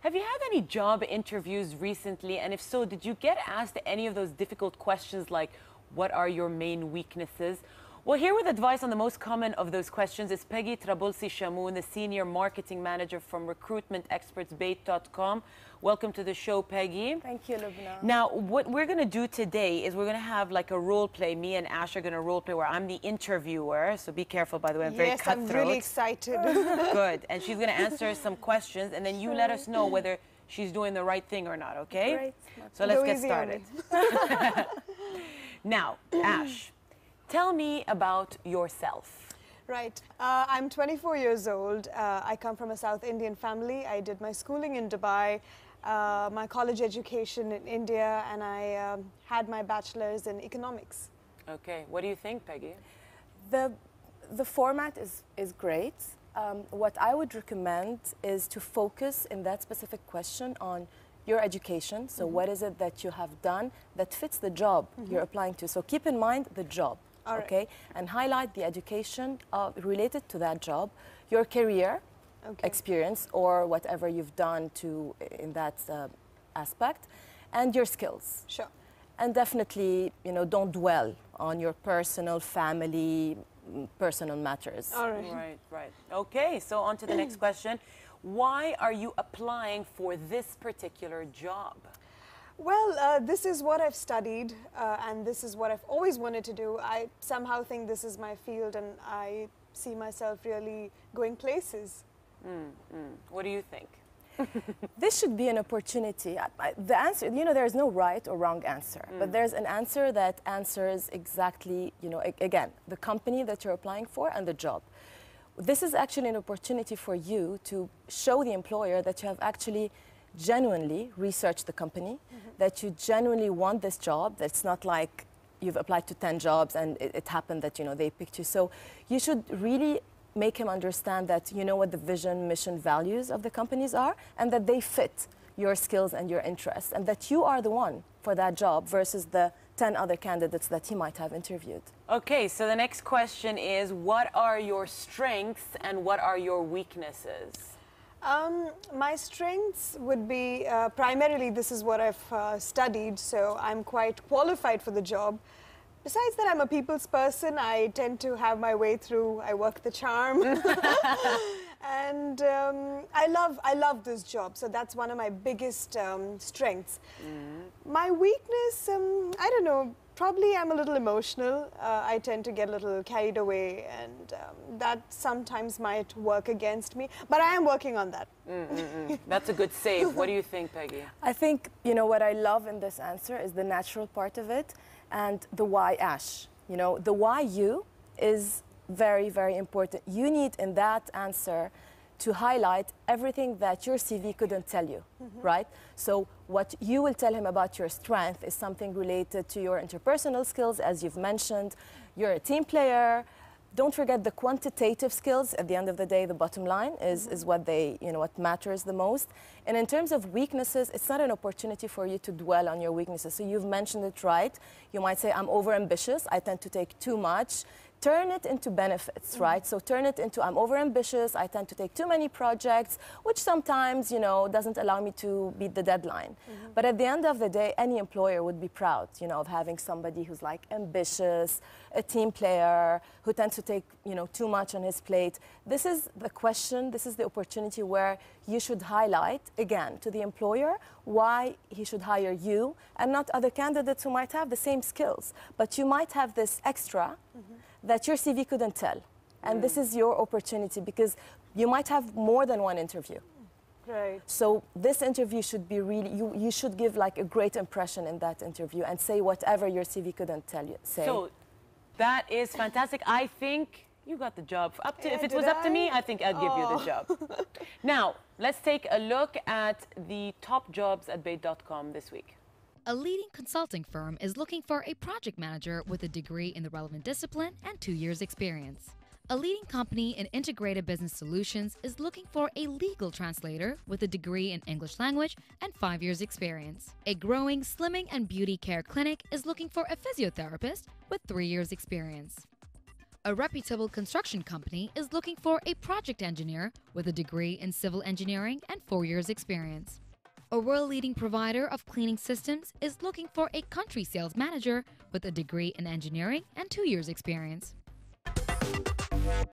Have you had any job interviews recently? And if so, did you get asked any of those difficult questions like, what are your main weaknesses? Well, here with advice on the most common of those questions is Peggy Chamoun, the Senior Marketing Manager from recruitment experts Bayt.com. Welcome to the show, Peggy. Thank you, Lubna. Now, what we're going to do today is we're going to have like a role play. Me and Ash are going to role play where I'm the interviewer. So be careful, by the way. I'm very cutthroat. Yes, I'm really excited. Good. And she's going to answer some questions, and then you let us know whether she's doing the right thing or not, okay? Great. So let's get started. Now, Ash, tell me about yourself. Right. I'm 24 years old. I come from a South Indian family. I did my schooling in Dubai, my college education in India, and I had my bachelor's in economics. Okay. What do you think, Peggy? The format is great. What I would recommend is to focus in that specific question on your education. So what is it that you have done that fits the job you're applying to? So keep in mind the job, okay? And highlight the education related to that job, your career experience or whatever you've done in that aspect, and your skills. Sure. And definitely, don't dwell on your personal, personal matters. All right. Right. Okay, so on to the next question. Why are you applying for this particular job? Well, this is what I've studied, and this is what I've always wanted to do. I somehow think this is my field, and I see myself really going places. What do you think? This should be an opportunity. The answer, there's no right or wrong answer, but there's an answer that answers exactly, again, the company that you're applying for and the job. This is actually an opportunity for you to show the employer that you have actually genuinely researched the company, that you genuinely want this job. That's not like you've applied to 10 jobs and it happened that, they picked you. So you should really make him understand that you know what the vision, mission, values of the companies are, and that they fit your skills and your interests, and that you are the one for that job versus the 10 other candidates that he might have interviewed. Okay, so the next question is, what are your strengths and what are your weaknesses? My strengths would be, primarily this is what I've studied, so I'm quite qualified for the job. Besides that, I'm a people's person. I tend to have my way through. I work the charm. And I love this job, so that's one of my biggest strengths. My weakness, I don't know, probably I'm a little emotional. I tend to get a little carried away, and that sometimes might work against me, but I am working on that. That's a good save. What do you think, Peggy? I think, what I love in this answer is the natural part of it and the why Ash. The why you is very, very important. You need in that answer to highlight everything that your CV couldn't tell you, right? So what you will tell him about your strength is something related to your interpersonal skills, as you've mentioned. You're a team player. Don't forget the quantitative skills. At the end of the day, the bottom line is what what matters the most. And in terms of weaknesses, it's not an opportunity for you to dwell on your weaknesses. So you've mentioned it right. You might say, I'm overambitious. I tend to take too much. Turn it into benefits, right? So turn it into, I'm overambitious. I tend to take too many projects, which sometimes, doesn't allow me to beat the deadline. But at the end of the day, any employer would be proud, of having somebody who's like ambitious, a team player, who tends to take, too much on his plate. This is the question, this is the opportunity where you should highlight, again, to the employer why he should hire you and not other candidates who might have the same skills. But you might have this extra that your CV couldn't tell. And this is your opportunity because you might have more than one interview. Right. So this interview should be really, you should give like a great impression in that interview and say whatever your CV couldn't tell you. So that is fantastic. I think you got the job. If it was up to me, I think I'd give you the job. Now, let's take a look at the top jobs at Bayt.com this week. A leading consulting firm is looking for a project manager with a degree in the relevant discipline and 2 years experience. A leading company in integrated business solutions is looking for a legal translator with a degree in English language and 5 years experience. A growing slimming and beauty care clinic is looking for a physiotherapist with 3 years experience. A reputable construction company is looking for a project engineer with a degree in civil engineering and 4 years experience. A world-leading provider of cleaning systems is looking for a country sales manager with a degree in engineering and 2 years experience.